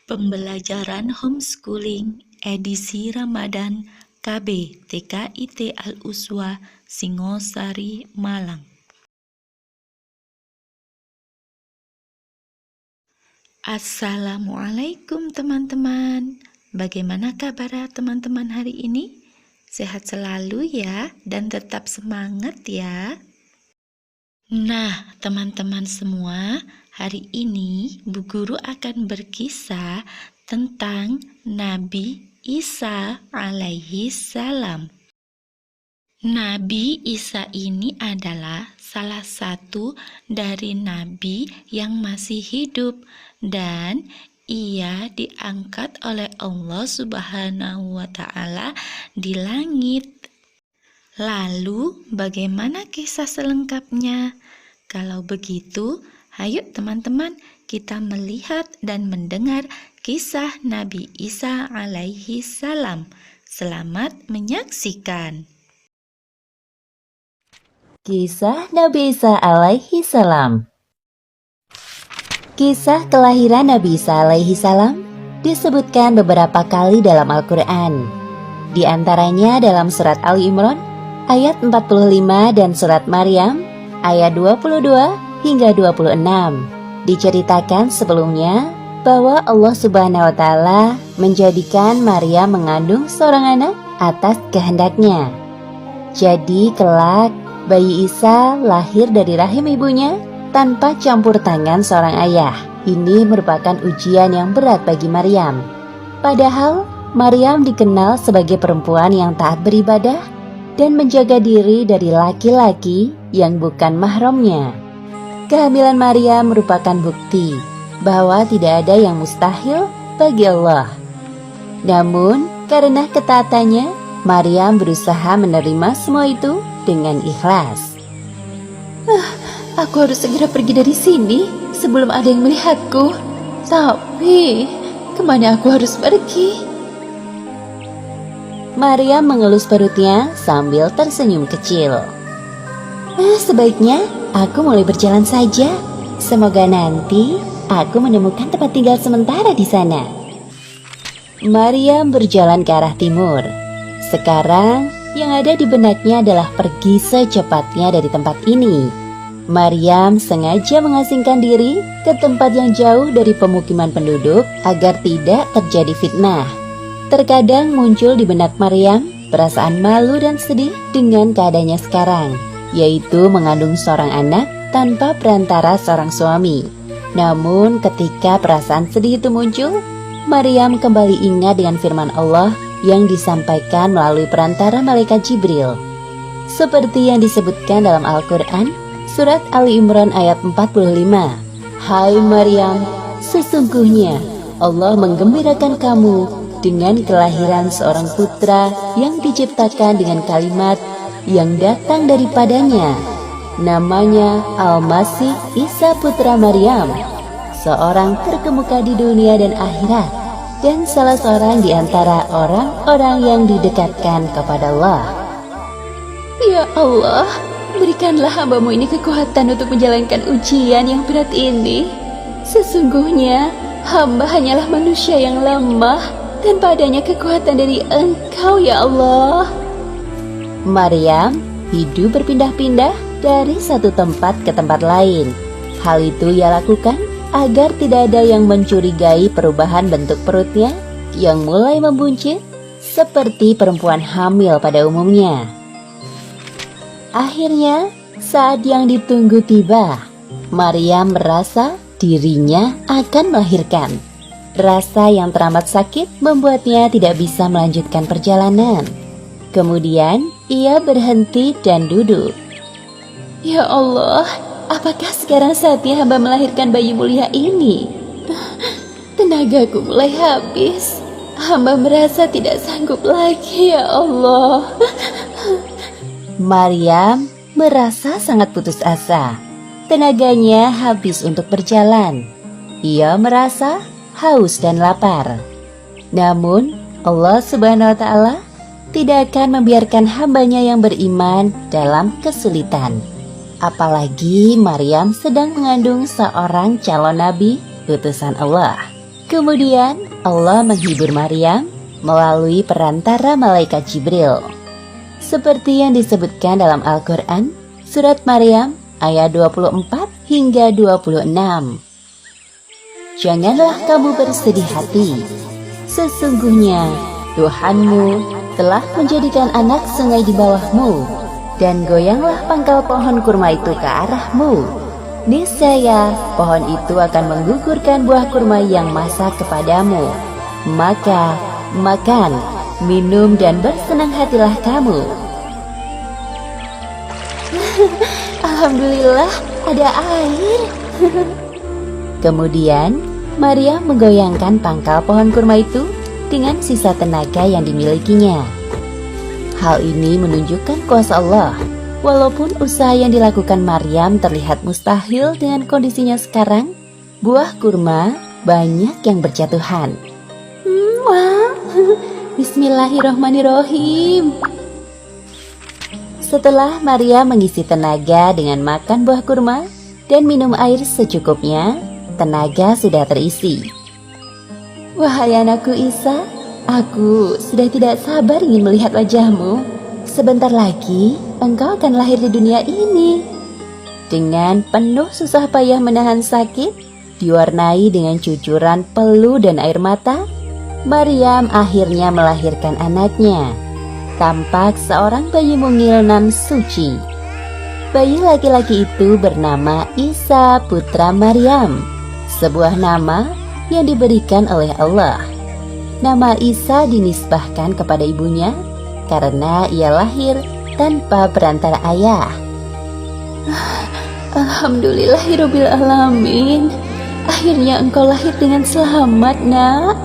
Pembelajaran homeschooling edisi Ramadan KB TKIT Al-Uswa Singosari, Malang. Assalamualaikum teman-teman. Bagaimana kabar teman-teman hari ini? Sehat selalu ya dan tetap semangat ya. Nah, teman-teman semua, hari ini Bu Guru akan berkisah tentang Nabi Isa alaihi salam. Nabi Isa ini adalah salah satu dari nabi yang masih hidup dan ia diangkat oleh Allah Subhanahu wa Ta'ala di langit. Lalu, bagaimana kisah selengkapnya? Kalau begitu, ayo teman-teman, kita melihat dan mendengar kisah Nabi Isa alaihi salam. Selamat menyaksikan. Kisah Nabi Isa alaihi salam. Kisah kelahiran Nabi Isa alaihi salam disebutkan beberapa kali dalam Al-Quran. Di antaranya dalam surat Ali Imran ayat 45 dan surat Maryam ayat 22 hingga 26. Diceritakan sebelumnya bahwa Allah Subhanahu wa Ta'ala menjadikan Maryam mengandung seorang anak atas kehendaknya. Jadi kelak bayi Isa lahir dari rahim ibunya tanpa campur tangan seorang ayah. Ini merupakan ujian yang berat bagi Maryam. Padahal Maryam dikenal sebagai perempuan yang taat beribadah dan menjaga diri dari laki-laki yang bukan mahramnya. Kehamilan Maryam merupakan bukti bahwa tidak ada yang mustahil bagi Allah. Namun, karena ketaatannya, Maryam berusaha menerima semua itu dengan ikhlas. Aku harus segera pergi dari sini sebelum ada yang melihatku. Tapi, kemana aku harus pergi? Maryam mengelus perutnya sambil tersenyum kecil. Sebaiknya aku mulai berjalan saja. Semoga nanti aku menemukan tempat tinggal sementara di sana. Maryam berjalan ke arah timur. Sekarang yang ada di benaknya adalah pergi secepatnya dari tempat ini. Maryam sengaja mengasingkan diri ke tempat yang jauh dari pemukiman penduduk agar tidak terjadi fitnah. Terkadang muncul di benak Maryam perasaan malu dan sedih dengan keadaannya sekarang, yaitu mengandung seorang anak tanpa perantara seorang suami. Namun ketika perasaan sedih itu muncul, Maryam kembali ingat dengan firman Allah yang disampaikan melalui perantara malaikat Jibril. Seperti yang disebutkan dalam Al-Quran, surat Ali Imran ayat 45. Hai Maryam, sesungguhnya Allah menggembirakan kamu dengan kelahiran seorang putra yang diciptakan dengan kalimat yang datang daripadanya. Namanya Al-Masih Isa putra Maryam, seorang terkemuka di dunia dan akhirat, dan salah seorang di antara orang-orang yang didekatkan kepada Allah. Ya Allah, berikanlah hamba-Mu ini kekuatan untuk menjalankan ujian yang berat ini. Sesungguhnya hamba hanyalah manusia yang lemah dan padanya kekuatan dari Engkau ya Allah. Maryam hidup berpindah-pindah dari satu tempat ke tempat lain. Hal itu ia lakukan agar tidak ada yang mencurigai perubahan bentuk perutnya yang mulai membuncit seperti perempuan hamil pada umumnya. Akhirnya, saat yang ditunggu tiba, Maryam merasa dirinya akan melahirkan. Rasa yang teramat sakit membuatnya tidak bisa melanjutkan perjalanan. Kemudian, ia berhenti dan duduk. Ya Allah, apakah sekarang saatnya hamba melahirkan bayi mulia ini? Tenagaku mulai habis. Hamba merasa tidak sanggup lagi ya Allah. Maryam merasa sangat putus asa. Tenaganya habis untuk berjalan. Ia merasa haus dan lapar. Namun, Allah Subhanahu wa Ta'ala tidak akan membiarkan hambanya yang beriman dalam kesulitan. Apalagi Maryam sedang mengandung seorang calon nabi utusan Allah. Kemudian Allah menghibur Maryam melalui perantara malaikat Jibril. Seperti yang disebutkan dalam Al-Quran, surat Maryam ayat 24 hingga 26. Janganlah kamu bersedih hati. Sesungguhnya Tuhanmu telah menjadikan anak sungai di bawahmu, dan goyanglah pangkal pohon kurma itu ke arahmu. Niscaya pohon itu akan menggugurkan buah kurma yang masak kepadamu. Maka makan, minum, dan bersenang hatilah kamu. Alhamdulillah, ada air. Kemudian Maryam menggoyangkan pangkal pohon kurma itu dengan sisa tenaga yang dimilikinya. Hal ini menunjukkan kuasa Allah. Walaupun usaha yang dilakukan Maryam terlihat mustahil dengan kondisinya sekarang, buah kurma banyak yang berjatuhan. Wah, Bismillahirrohmanirrohim. Setelah Maryam mengisi tenaga dengan makan buah kurma dan minum air secukupnya, tenaga sudah terisi. Wahai anakku Isa, aku sudah tidak sabar ingin melihat wajahmu. Sebentar lagi engkau akan lahir di dunia ini. Dengan penuh susah payah menahan sakit, diwarnai dengan cucuran peluh dan air mata, Maryam akhirnya melahirkan anaknya. Tampak seorang bayi mungil nan suci. Bayi laki-laki itu bernama Isa putra Maryam, sebuah nama yang diberikan oleh Allah. Nama Isa dinisbahkan kepada ibunya karena ia lahir tanpa perantara ayah. Alhamdulillahirabbil alamin. Akhirnya engkau lahir dengan selamat, Nak.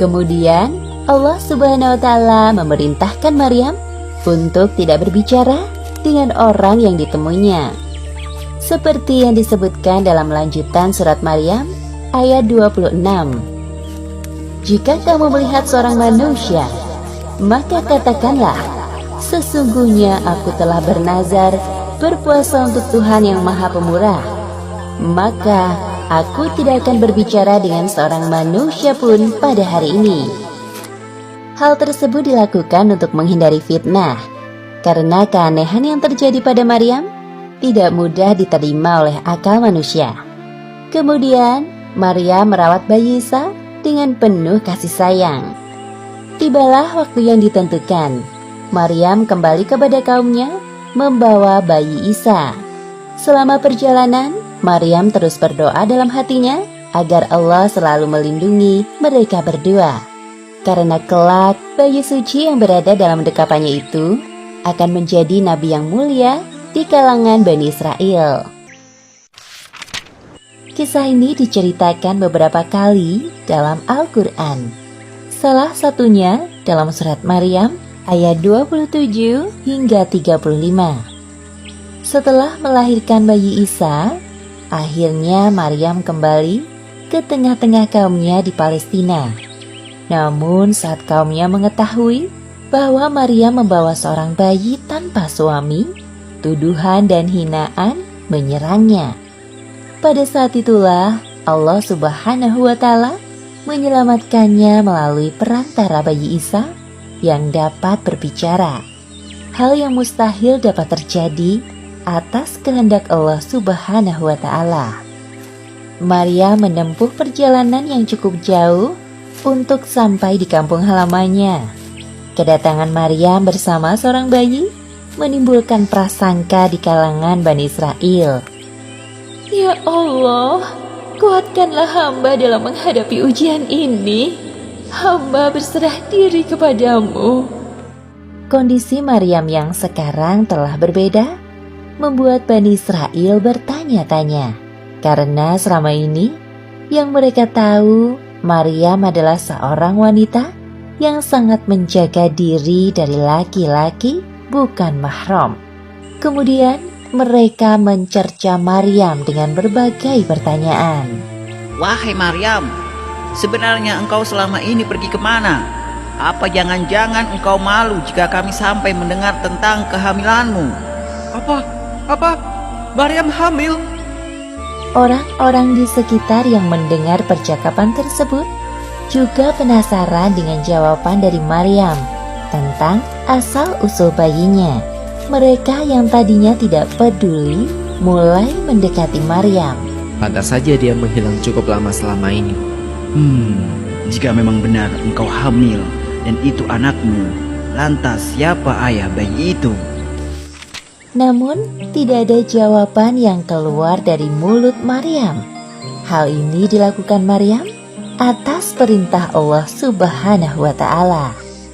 Kemudian Allah Subhanahu wa taala memerintahkan Maryam untuk tidak berbicara dengan orang yang ditemuinya. Seperti yang disebutkan dalam lanjutan surat Maryam ayat 26. Jika kamu melihat seorang manusia, maka katakanlah, sesungguhnya aku telah bernazar berpuasa untuk Tuhan yang Maha Pemurah. Maka aku tidak akan berbicara dengan seorang manusia pun pada hari ini. Hal tersebut dilakukan untuk menghindari fitnah, karena keanehan yang terjadi pada Maryam tidak mudah diterima oleh akal manusia. Kemudian Maryam merawat bayi Isa dengan penuh kasih sayang. Tibalah waktu yang ditentukan. Maryam kembali kepada kaumnya membawa bayi Isa. Selama perjalanan, Maryam terus berdoa dalam hatinya agar Allah selalu melindungi mereka berdua. Karena kelak bayi suci yang berada dalam dekapannya itu akan menjadi nabi yang mulia di kalangan Bani Israel. Kisah ini diceritakan beberapa kali dalam Al-Quran. Salah satunya dalam surat Maryam ayat 27 hingga 35. Setelah melahirkan bayi Isa, akhirnya Maryam kembali ke tengah-tengah kaumnya di Palestina. Namun saat kaumnya mengetahui bahwa Maryam membawa seorang bayi tanpa suami, tuduhan dan hinaan menyerangnya. Pada saat itulah Allah Subhanahu wa taala menyelamatkannya melalui perantara bayi Isa yang dapat berbicara. Hal yang mustahil dapat terjadi atas kehendak Allah Subhanahu wa taala. Maryam menempuh perjalanan yang cukup jauh untuk sampai di kampung halamannya. Kedatangan Maryam bersama seorang bayi menimbulkan prasangka di kalangan Bani Israel. Ya Allah, kuatkanlah hamba dalam menghadapi ujian ini. Hamba berserah diri kepadamu. Kondisi Maryam yang sekarang telah berbeda membuat Bani Israel bertanya-tanya. Karena selama ini yang mereka tahu Maryam adalah seorang wanita yang sangat menjaga diri dari laki-laki bukan mahram. Kemudian mereka mencerca Maryam dengan berbagai pertanyaan. Wahai Maryam, sebenarnya engkau selama ini pergi kemana? Apa jangan-jangan engkau malu jika kami sampai mendengar tentang kehamilanmu? Apa? Maryam hamil? Orang-orang di sekitar yang mendengar percakapan tersebut juga penasaran dengan jawaban dari Maryam tentang asal-usul bayinya. Mereka yang tadinya tidak peduli mulai mendekati Maryam. Pantas saja dia menghilang cukup lama selama ini. Jika memang benar engkau hamil dan itu anakmu, lantas siapa ayah bayi itu? Namun, tidak ada jawaban yang keluar dari mulut Maryam. Hal ini dilakukan Maryam atas perintah Allah Subhanahu wa Ta'ala.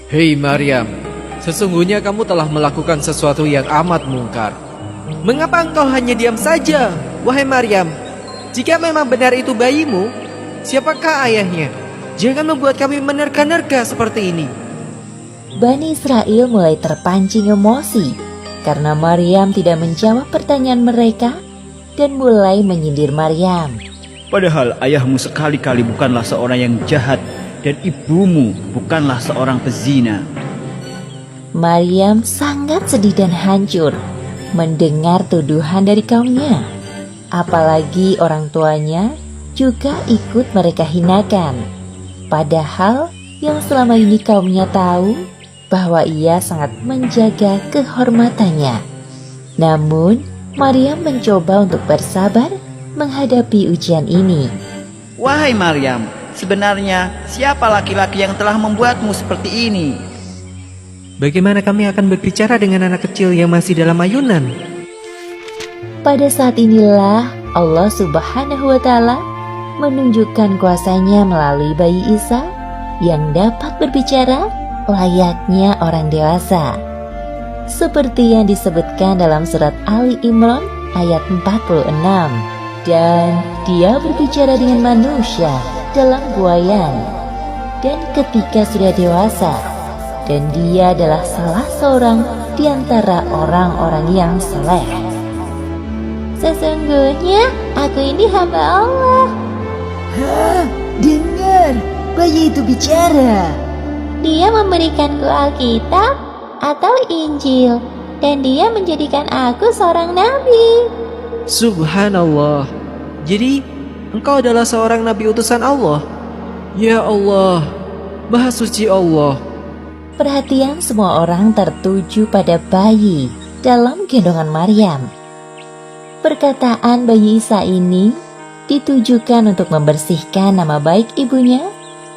Hei Maryam, sesungguhnya kamu telah melakukan sesuatu yang amat mungkar. Mengapa engkau hanya diam saja, wahai Maryam? Jika memang benar itu bayimu, siapakah ayahnya? Jangan membuat kami menerka-nerka seperti ini. Bani Israel mulai terpancing emosi karena Maryam tidak menjawab pertanyaan mereka dan mulai menyindir Maryam. Padahal ayahmu sekali-kali bukanlah seorang yang jahat dan ibumu bukanlah seorang pezina. Maryam sangat sedih dan hancur mendengar tuduhan dari kaumnya. Apalagi orang tuanya juga ikut mereka hinakan. Padahal yang selama ini kaumnya tahu bahwa ia sangat menjaga kehormatannya. Namun, Maryam mencoba untuk bersabar menghadapi ujian ini. Wahai Maryam, sebenarnya siapa laki-laki yang telah membuatmu seperti ini? Bagaimana kami akan berbicara dengan anak kecil yang masih dalam ayunan? Pada saat inilah Allah Subhanahu wa Ta'ala menunjukkan kuasanya melalui bayi Isa yang dapat berbicara layaknya orang dewasa. Seperti yang disebutkan dalam surat Ali Imran ayat 46. Dan dia berbicara dengan manusia dalam buayan. Dan ketika sudah dewasa, dan dia adalah salah seorang di antara orang-orang yang saleh. Sesungguhnya aku ini hamba Allah. Dengar, bayi itu bicara. Dia memberikanku Alkitab atau Injil, dan dia menjadikan aku seorang nabi. Subhanallah. Jadi, engkau adalah seorang nabi utusan Allah? Ya Allah, Maha Suci Allah. Perhatian semua orang tertuju pada bayi dalam gendongan Maryam. Perkataan bayi Isa ini ditujukan untuk membersihkan nama baik ibunya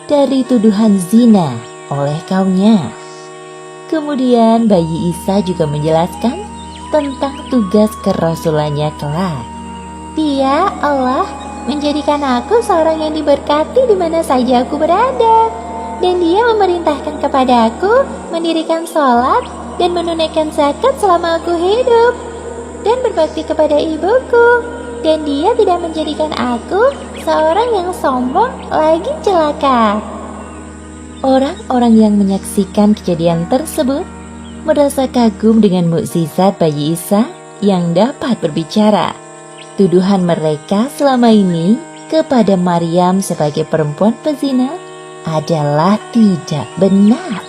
dari tuduhan zina oleh kaumnya. Kemudian bayi Isa juga menjelaskan tentang tugas kerasulannya kelak. Dia, Allah, menjadikan aku seorang yang diberkati di mana saja aku berada. Dan dia memerintahkan kepada aku mendirikan sholat dan menunaikan zakat selama aku hidup. Dan berbakti kepada ibuku. Dan dia tidak menjadikan aku seorang yang sombong lagi celaka. Orang-orang yang menyaksikan kejadian tersebut merasa kagum dengan mukjizat bayi Isa yang dapat berbicara. Tuduhan mereka selama ini kepada Maryam sebagai perempuan pezina adalah tidak benar.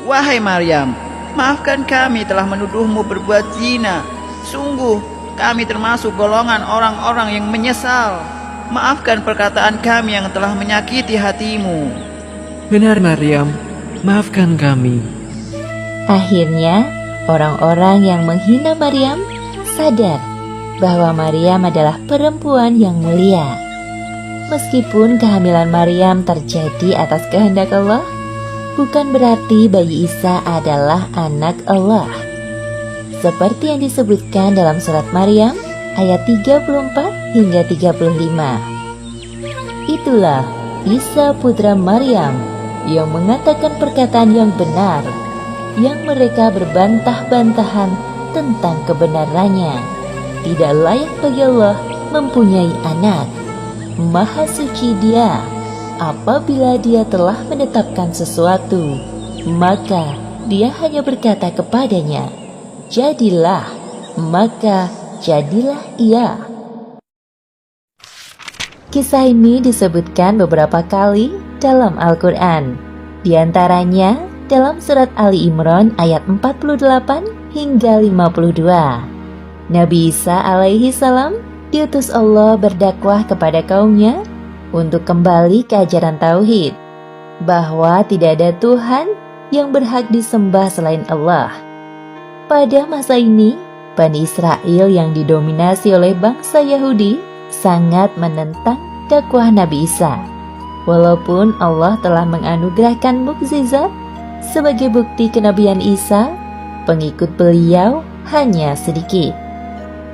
Wahai Maryam, maafkan kami telah menuduhmu berbuat zina. Sungguh, kami termasuk golongan orang-orang yang menyesal. Maafkan perkataan kami yang telah menyakiti hatimu. Benar Maryam, maafkan kami. Akhirnya, orang-orang yang menghina Maryam sadar bahwa Maryam adalah perempuan yang mulia. Meskipun kehamilan Maryam terjadi atas kehendak Allah, bukan berarti bayi Isa adalah anak Allah. Seperti yang disebutkan dalam surat Maryam ayat 34 hingga 35. Itulah Isa putra Maryam yang mengatakan perkataan yang benar, yang mereka berbantah-bantahan tentang kebenarannya. Tidak layak bagi Allah mempunyai anak. Maha suci Dia. Apabila Dia telah menetapkan sesuatu, maka Dia hanya berkata kepadanya, jadilah, maka jadilah ia. Kisah ini disebutkan beberapa kali dalam Al-Quran. Di antaranya dalam surat Ali Imran ayat 48 hingga 52. Nabi Isa alaihi salam diutus Allah berdakwah kepada kaumnya untuk kembali ke ajaran tauhid, bahwa tidak ada Tuhan yang berhak disembah selain Allah. Pada masa ini, Bani Israel yang didominasi oleh bangsa Yahudi sangat menentang dakwah Nabi Isa. Walaupun Allah telah menganugerahkan mukjizat sebagai bukti kenabian Isa, pengikut beliau hanya sedikit.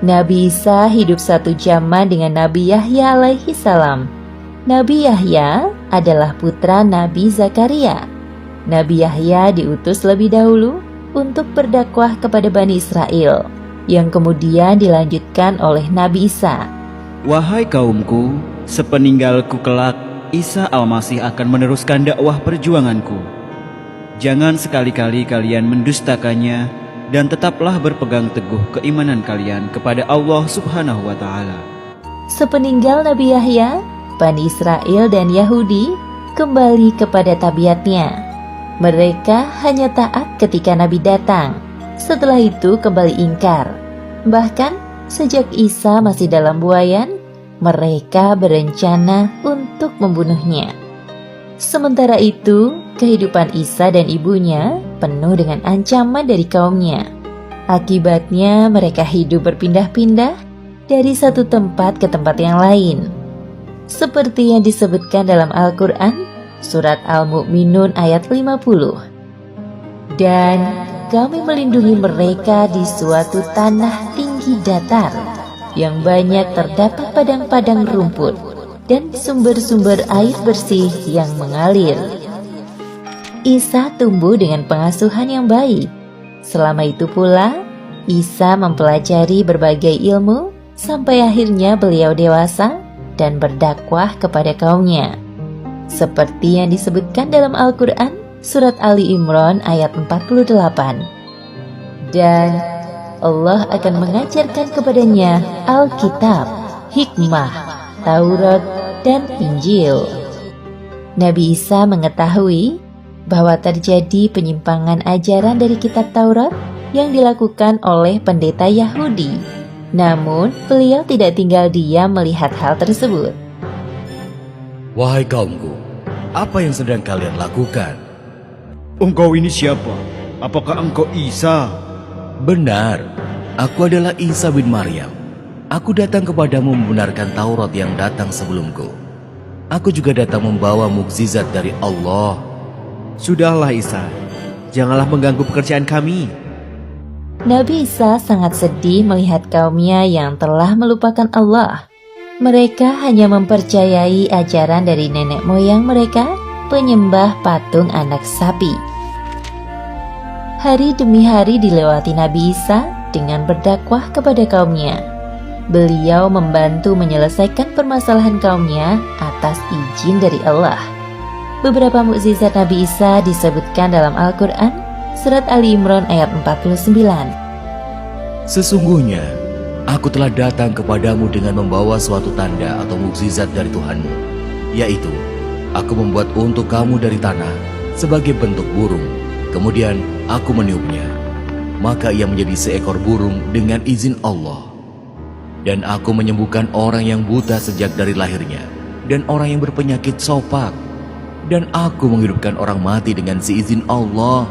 Nabi Isa hidup satu zaman dengan Nabi Yahya alaihi salam. Nabi Yahya adalah putra Nabi Zakaria. Nabi Yahya diutus lebih dahulu untuk berdakwah kepada Bani Israel, yang kemudian dilanjutkan oleh Nabi Isa. Wahai kaumku, sepeninggalku kelak, Isa Al-Masih akan meneruskan dakwah perjuanganku. Jangan sekali-kali kalian mendustakannya, dan tetaplah berpegang teguh keimanan kalian kepada Allah Subhanahu wa Ta'ala. Sepeninggal Nabi Yahya, Bani Israel dan Yahudi kembali kepada tabiatnya. Mereka hanya taat ketika Nabi datang. Setelah itu kembali ingkar. Bahkan sejak Isa masih dalam buayan, mereka berencana untuk membunuhnya. Sementara itu, kehidupan Isa dan ibunya penuh dengan ancaman dari kaumnya. Akibatnya mereka hidup berpindah-pindah dari satu tempat ke tempat yang lain. Seperti yang disebutkan dalam Al-Quran, Surat Al-Mu'minun ayat 50. Dan kami melindungi mereka di suatu tanah tinggi datar, yang banyak terdapat padang-padang rumput, dan sumber-sumber air bersih yang mengalir. Isa tumbuh dengan pengasuhan yang baik. Selama itu pula, Isa mempelajari berbagai ilmu, sampai akhirnya beliau dewasa dan berdakwah kepada kaumnya. Seperti yang disebutkan dalam Al-Quran, Surat Ali Imran ayat 48. Dan Allah akan mengajarkan kepadanya Alkitab, hikmah, Taurat, dan Injil. Nabi Isa mengetahui bahwa terjadi penyimpangan ajaran dari kitab Taurat yang dilakukan oleh pendeta Yahudi. Namun, beliau tidak tinggal diam melihat hal tersebut. Wahai kaumku, apa yang sedang kalian lakukan? Engkau ini siapa? Apakah engkau Isa? Benar, aku adalah Isa bin Maryam. Aku datang kepadamu membenarkan Taurat yang datang sebelumku. Aku juga datang membawa mukjizat dari Allah. Sudahlah Isa, janganlah mengganggu pekerjaan kami. Nabi Isa sangat sedih melihat kaumnya yang telah melupakan Allah. Mereka hanya mempercayai ajaran dari nenek moyang mereka, penyembah patung anak sapi. Hari demi hari dilewati Nabi Isa dengan berdakwah kepada kaumnya. Beliau membantu menyelesaikan permasalahan kaumnya atas izin dari Allah. Beberapa mukjizat Nabi Isa disebutkan dalam Al-Quran, Surat Ali Imran ayat 49. Sesungguhnya, aku telah datang kepadamu dengan membawa suatu tanda atau mukjizat dari Tuhanmu, yaitu, aku membuat untuk kamu dari tanah sebagai bentuk burung. Kemudian aku meniupnya, maka ia menjadi seekor burung dengan izin Allah. Dan aku menyembuhkan orang yang buta sejak dari lahirnya, dan orang yang berpenyakit sopak. Dan aku menghidupkan orang mati dengan seizin Allah.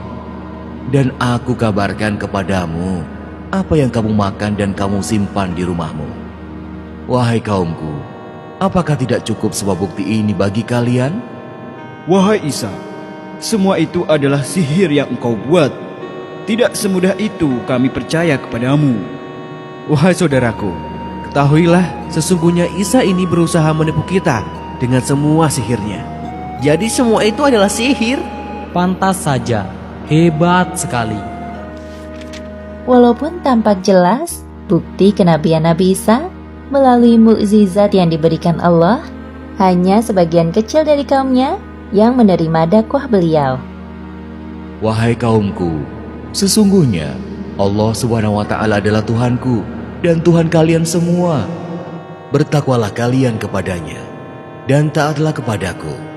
Dan aku kabarkan kepadamu apa yang kamu makan dan kamu simpan di rumahmu. Wahai kaumku, apakah tidak cukup sebuah bukti ini bagi kalian? Wahai Isa, semua itu adalah sihir yang engkau buat. Tidak semudah itu kami percaya kepadamu. Wahai saudaraku, ketahuilah sesungguhnya Isa ini berusaha menipu kita dengan semua sihirnya. Jadi semua itu adalah sihir? Pantas saja, hebat sekali. Walaupun tampak jelas bukti kenabian Nabi Isa melalui mukjizat yang diberikan Allah, hanya sebagian kecil dari kaumnya yang menerima dakwah beliau. Wahai kaumku, sesungguhnya Allah Subhanahu wa Ta'ala adalah Tuhanku dan Tuhan kalian semua. Bertakwalah kalian kepadanya dan taatlah kepadaku.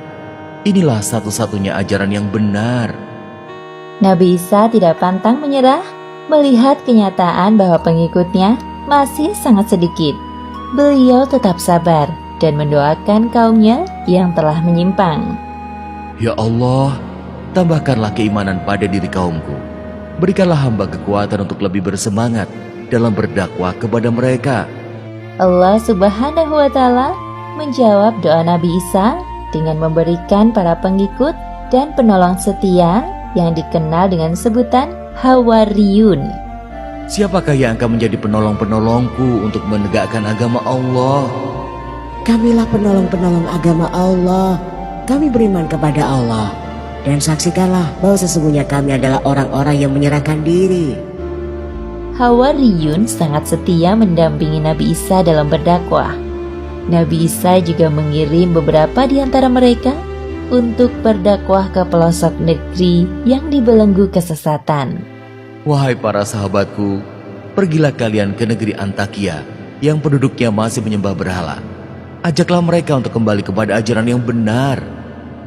Inilah satu-satunya ajaran yang benar. Nabi Isa tidak pantang menyerah melihat kenyataan bahwa pengikutnya masih sangat sedikit. beliau tetap sabar dan mendoakan kaumnya yang telah menyimpang. Ya Allah, tambahkanlah keimanan pada diri kaumku. Berikanlah hamba kekuatan untuk lebih bersemangat dalam berdakwah kepada mereka. Allah Subhanahu wa Ta'ala menjawab doa Nabi Isa dengan memberikan para pengikut dan penolong setia yang dikenal dengan sebutan Hawariyun. Siapakah yang akan menjadi penolong-penolongku untuk menegakkan agama Allah? Kamilah penolong-penolong agama Allah. Kami beriman kepada Allah. Dan saksikanlah bahwa sesungguhnya kami adalah orang-orang yang menyerahkan diri. Hawariyun sangat setia mendampingi Nabi Isa dalam berdakwah. Nabi Isa juga mengirim beberapa di antara mereka untuk berdakwah ke pelosok negeri yang dibelenggu kesesatan. Wahai para sahabatku, pergilah kalian ke negeri Antakia yang penduduknya masih menyembah berhala. Ajaklah mereka untuk kembali kepada ajaran yang benar.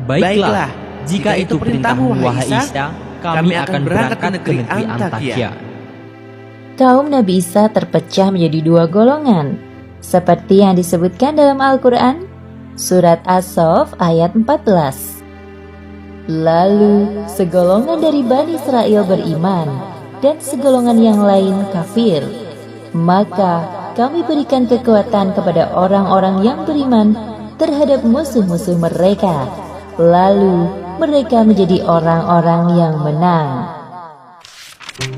Baiklah, jika itu perintahmu wahai Isa, kami akan berangkat ke negeri Antakia. Kaum Nabi Isa terpecah menjadi dua golongan, seperti yang disebutkan dalam Al-Quran, Surat As-Saff ayat 14. Lalu segolongan dari Bani Israel beriman, dan segolongan yang lain kafir. Maka kami berikan kekuatan kepada orang-orang yang beriman terhadap musuh-musuh mereka. Lalu mereka menjadi orang-orang yang menang.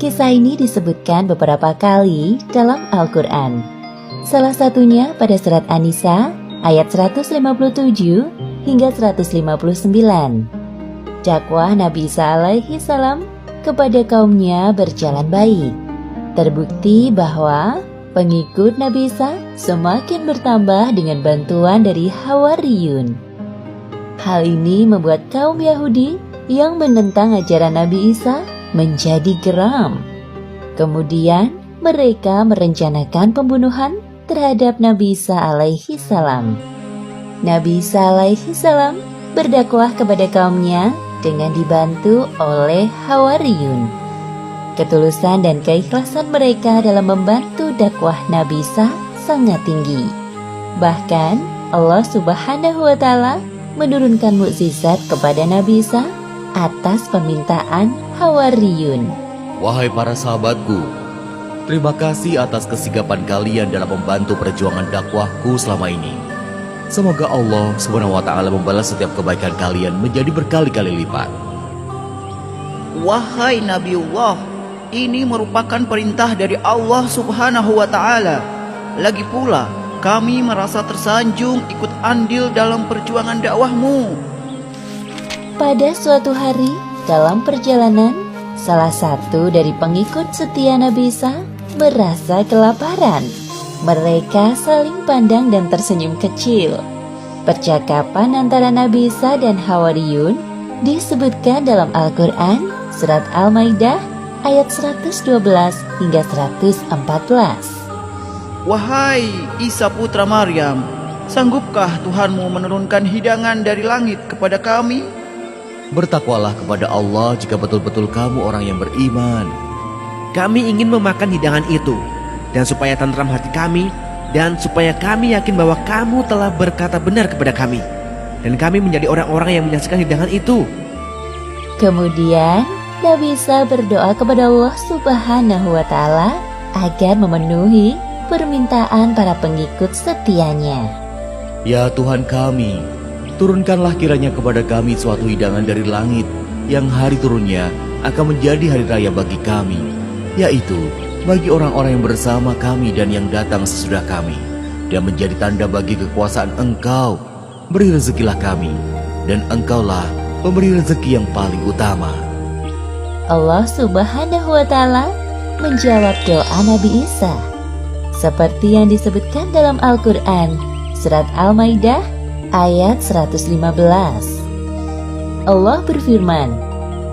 Kisah ini disebutkan beberapa kali dalam Al-Quran. Salah satunya pada surat An-Nisa ayat 157 hingga 159. Dakwah Nabi Isa alaihi salam kepada kaumnya berjalan baik. Terbukti bahwa pengikut Nabi Isa semakin bertambah dengan bantuan dari Hawariyun. Hal ini membuat kaum Yahudi yang menentang ajaran Nabi Isa menjadi geram. Kemudian mereka merencanakan pembunuhan terhadap Nabi Isa alaihi salam. Nabi Isa alaihi salam berdakwah kepada kaumnya dengan dibantu oleh Hawariyun. Ketulusan dan keikhlasan mereka dalam membantu dakwah Nabi Isa sangat tinggi. Bahkan Allah Subhanahu wa Ta'ala menurunkan mukjizat kepada Nabi Isa atas permintaan Hawariyun. Wahai para sahabatku, terima kasih atas kesigapan kalian dalam membantu perjuangan dakwahku selama ini. Semoga Allah SWT membalas setiap kebaikan kalian menjadi berkali-kali lipat. Wahai Nabiullah, ini merupakan perintah dari Allah Subhanahu wa Ta'ala. Lagi pula, kami merasa tersanjung ikut andil dalam perjuangan dakwahmu. Pada suatu hari dalam perjalanan, salah satu dari pengikut setia Nabi Isa merasa kelaparan. Mereka saling pandang dan tersenyum kecil. Percakapan antara Nabi Isa dan Hawariyun disebutkan dalam Al-Quran Surat Al-Maidah ayat 112 hingga 114. Wahai Isa putra Maryam, sanggupkah Tuhanmu menurunkan hidangan dari langit kepada kami? Bertakwalah kepada Allah jika betul-betul kamu orang yang beriman. Kami ingin memakan hidangan itu, dan supaya tentram hati kami, dan supaya kami yakin bahwa kamu telah berkata benar kepada kami, dan kami menjadi orang-orang yang menyaksikan hidangan itu. Kemudian Nabi Isa berdoa kepada Allah Subhanahu wa Ta'ala agar memenuhi permintaan para pengikut setianya. Ya Tuhan kami, turunkanlah kiranya kepada kami suatu hidangan dari langit yang hari turunnya akan menjadi hari raya bagi kami, yaitu bagi orang-orang yang bersama kami dan yang datang sesudah kami, dan menjadi tanda bagi kekuasaan Engkau. Beri rezekilah kami, dan Engkaulah pemberi rezeki yang paling utama. Allah Subhanahu wa Ta'ala menjawab doa Nabi Isa seperti yang disebutkan dalam Al-Quran Surat Al-Maidah ayat 115. Allah berfirman,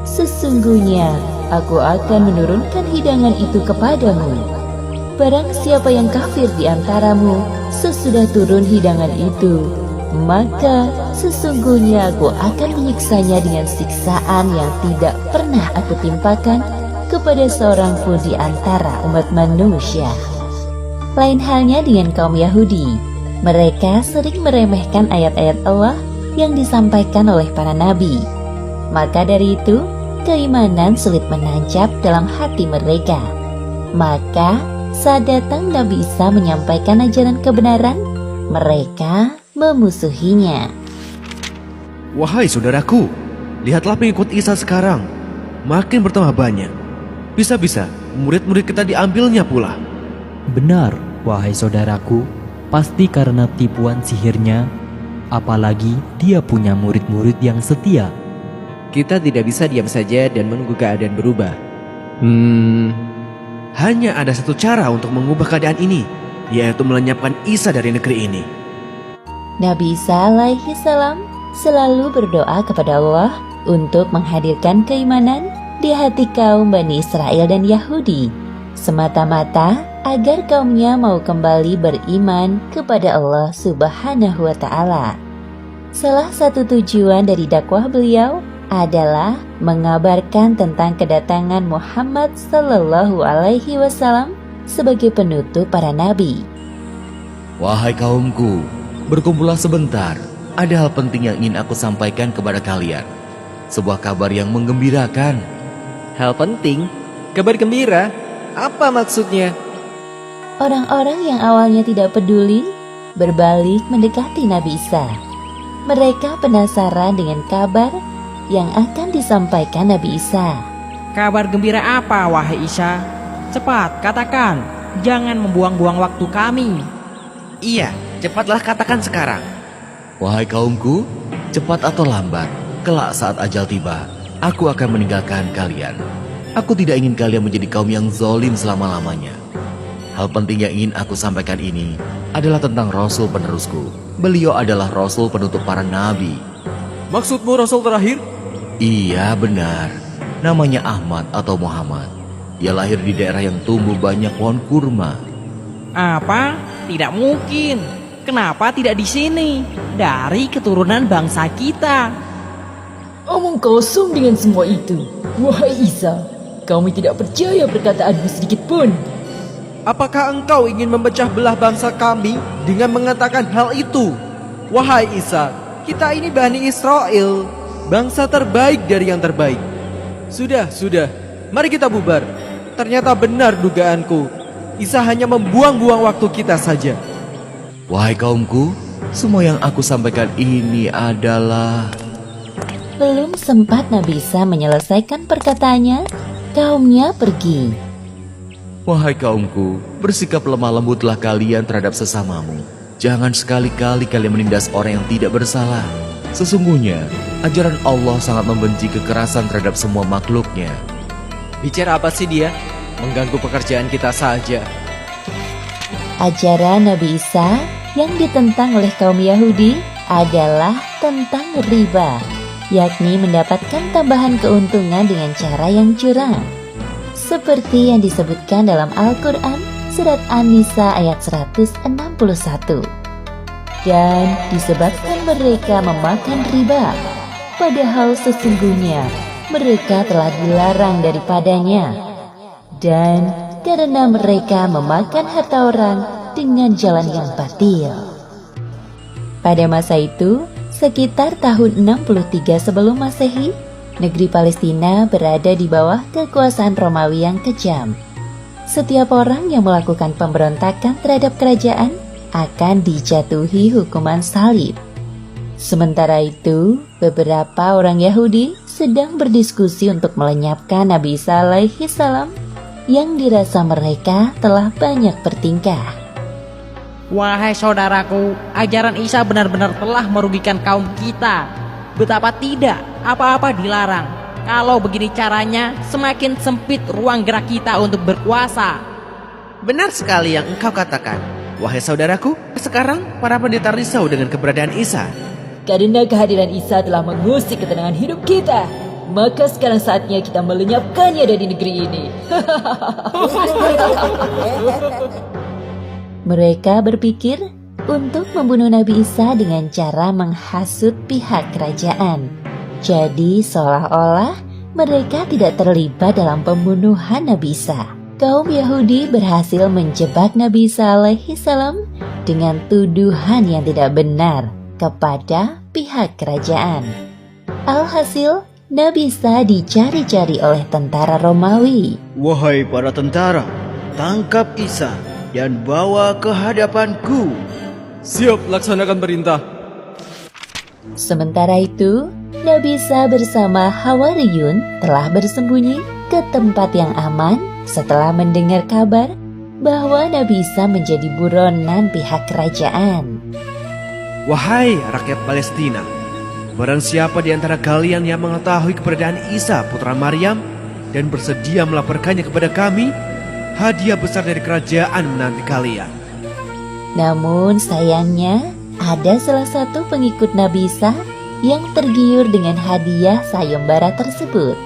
sesungguhnya Aku akan menurunkan hidangan itu kepadamu. Barang siapa yang kafir di antaramu sesudah turun hidangan itu, maka sesungguhnya Aku akan menyiksanya dengan siksaan yang tidak pernah Aku timpakan kepada seorang pun di antara umat manusia. Lain halnya dengan kaum Yahudi. Mereka sering meremehkan ayat-ayat Allah yang disampaikan oleh para nabi. Maka dari itu, keimanan sulit menancap dalam hati mereka. Maka, saat datang Nabi Isa menyampaikan ajaran kebenaran, mereka memusuhinya. Wahai saudaraku, lihatlah pengikut Isa sekarang, makin bertambah banyak. Bisa-bisa murid-murid kita diambilnya pula. Benar, wahai saudaraku, pasti karena tipuan sihirnya, apalagi dia punya murid-murid yang setia. Kita tidak bisa diam saja dan menunggu keadaan berubah. Hanya ada satu cara untuk mengubah keadaan ini, yaitu melenyapkan Isa dari negeri ini. Nabi Isa alaihi salam selalu berdoa kepada Allah untuk menghadirkan keimanan di hati kaum Bani Israel dan Yahudi, semata-mata agar kaumnya mau kembali beriman kepada Allah Subhanahu wa Ta'ala. Salah satu tujuan dari dakwah beliau adalah mengabarkan tentang kedatangan Muhammad Sallallahu Alaihi Wasallam sebagai penutup para nabi. Wahai kaumku, berkumpullah sebentar. Ada hal penting yang ingin aku sampaikan kepada kalian. Sebuah kabar yang menggembirakan. Hal penting? Kabar gembira? Apa maksudnya? Orang-orang yang awalnya tidak peduli berbalik mendekati Nabi Isa. Mereka penasaran dengan kabar yang akan disampaikan Nabi Isa. Kabar gembira apa, wahai Isa? Cepat, katakan. Jangan membuang-buang waktu kami. Iya, cepatlah katakan sekarang. Wahai kaumku, cepat atau lambat, kelak saat ajal tiba, aku akan meninggalkan kalian. Aku tidak ingin kalian menjadi kaum yang zalim selama-lamanya. Hal penting yang ingin aku sampaikan ini adalah tentang Rasul penerusku. Beliau adalah Rasul penutup para nabi. Maksudmu Rasul terakhir? Iya, benar. Namanya Ahmad atau Muhammad. Dia lahir di daerah yang tumbuh banyak pohon kurma. Apa? Tidak mungkin. Kenapa tidak di sini? Dari keturunan bangsa kita. Omong kosong dengan semua itu. Wahai Isa, kami tidak percaya perkataanmu sedikit pun. Apakah engkau ingin memecah belah bangsa kami dengan mengatakan hal itu? Wahai Isa, kita ini Bani Israel, bangsa terbaik dari yang terbaik. Sudah, mari kita bubar. Ternyata benar dugaanku. Isa hanya membuang-buang waktu kita saja. Wahai kaumku, semua yang aku sampaikan ini adalah... Belum sempat Nabi Isa menyelesaikan perkataannya, kaumnya pergi. Wahai kaumku, bersikap lemah lembutlah kalian terhadap sesamamu. Jangan sekali-kali kalian menindas orang yang tidak bersalah. Sesungguhnya, ajaran Allah sangat membenci kekerasan terhadap semua makhluknya. Bicara apa sih dia? Mengganggu pekerjaan kita saja. Ajaran Nabi Isa yang ditentang oleh kaum Yahudi adalah tentang riba, yakni mendapatkan tambahan keuntungan dengan cara yang curang. Seperti yang disebutkan dalam Al-Quran surat An-Nisa ayat 161. Dan disebabkan mereka memakan riba, padahal sesungguhnya mereka telah dilarang daripadanya. Dan karena mereka memakan harta orang dengan jalan yang batil. Pada masa itu, sekitar tahun 63 sebelum Masehi, negeri Palestina berada di bawah kekuasaan Romawi yang kejam. Setiap orang yang melakukan pemberontakan terhadap kerajaan akan dijatuhi hukuman salib. Sementara itu, beberapa orang Yahudi sedang berdiskusi untuk melenyapkan Nabi Isa alaihi salam yang dirasa mereka telah banyak bertingkah. Wahai saudaraku, ajaran Isa benar-benar telah merugikan kaum kita. Betapa tidak, apa-apa dilarang. Kalau begini caranya, semakin sempit ruang gerak kita untuk berkuasa. Benar sekali yang engkau katakan. Wahai saudaraku, sekarang para pendeta risau dengan keberadaan Isa. Karena kehadiran Isa telah mengusik ketenangan hidup kita, maka sekarang saatnya kita melenyapkannya dari negeri ini. Mereka berpikir untuk membunuh Nabi Isa dengan cara menghasut pihak kerajaan. Jadi seolah-olah mereka tidak terlibat dalam pembunuhan Nabi Isa. kaum Yahudi berhasil menjebak Nabi Isa alaihi salam dengan tuduhan yang tidak benar kepada pihak kerajaan. Alhasil, Nabi Isa dicari-cari oleh tentara Romawi. Wahai para tentara, tangkap Isa dan bawa ke hadapanku. Siap, laksanakan perintah. Sementara itu, Nabi Isa bersama Hawariyun telah bersembunyi ke tempat yang aman setelah mendengar kabar bahwa Nabi Isa menjadi buronan pihak kerajaan. Wahai rakyat Palestina, barang siapa di antara kalian yang mengetahui keberadaan Isa putra Maryam dan bersedia melaporkannya kepada kami, hadiah besar dari kerajaan menanti kalian. Namun sayangnya, ada salah satu pengikut Nabi Isa yang tergiur dengan hadiah sayembara tersebut.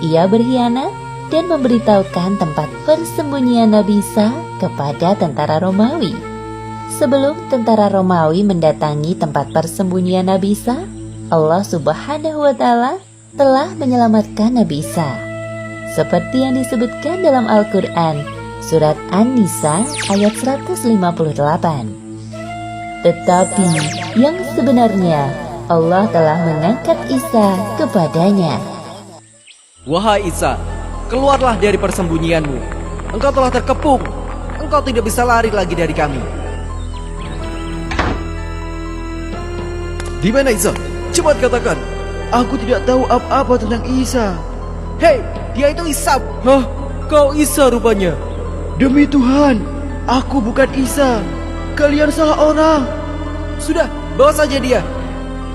Ia berkhianat dan memberitahukan tempat persembunyian Nabi Isa kepada tentara Romawi. Sebelum tentara Romawi mendatangi tempat persembunyian Nabi Isa, Allah Subhanahu wa Ta'ala telah menyelamatkan Nabi Isa. Seperti yang disebutkan dalam Al-Quran, Surat An-Nisa ayat 158. Tetapi yang sebenarnya Allah telah mengangkat Isa kepadanya. Wahai Isa, keluarlah dari persembunyianmu. Engkau telah terkepung. Engkau tidak bisa lari lagi dari kami. Di mana Isa? Cepat katakan. Aku tidak tahu apa-apa tentang Isa. Hei, dia itu Isa. Hah? Kau Isa rupanya. Demi Tuhan, aku bukan Isa. Kalian salah orang. Sudah, bawa saja dia.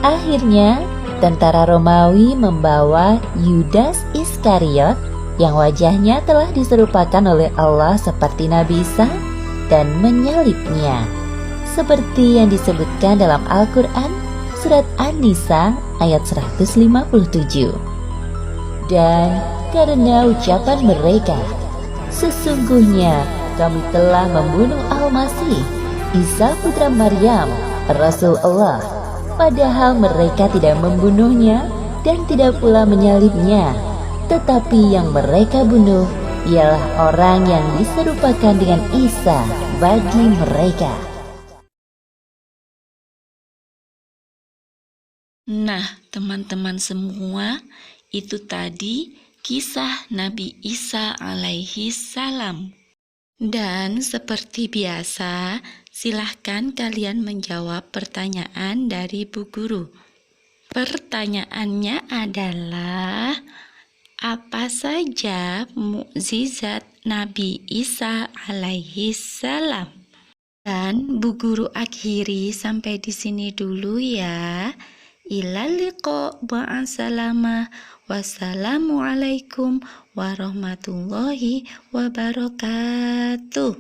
Akhirnya, tentara Romawi membawa Yudas Iskariot yang wajahnya telah diserupakan oleh Allah seperti Nabi Isa dan menyalibnya. Seperti yang disebutkan dalam Al-Quran, Surat An-Nisa ayat 157. Dan karena ucapan mereka, sesungguhnya kami telah membunuh Al-Masih, Isa putra Maryam, Rasul Allah, padahal mereka tidak membunuhnya dan tidak pula menyalibnya, tetapi yang mereka bunuh ialah orang yang diserupakan dengan Isa bagi mereka. Nah, teman-teman semua, itu tadi kisah Nabi Isa alaihi salam. Dan seperti biasa, silahkan kalian menjawab pertanyaan dari Bu Guru. Pertanyaannya adalah, apa saja mukjizat Nabi Isa alaihi salam? Dan Bu Guru akhiri sampai di sini dulu ya. Ilal liqa ma'assalamah. Wassalamualaikum warahmatullahi wabarakatuh.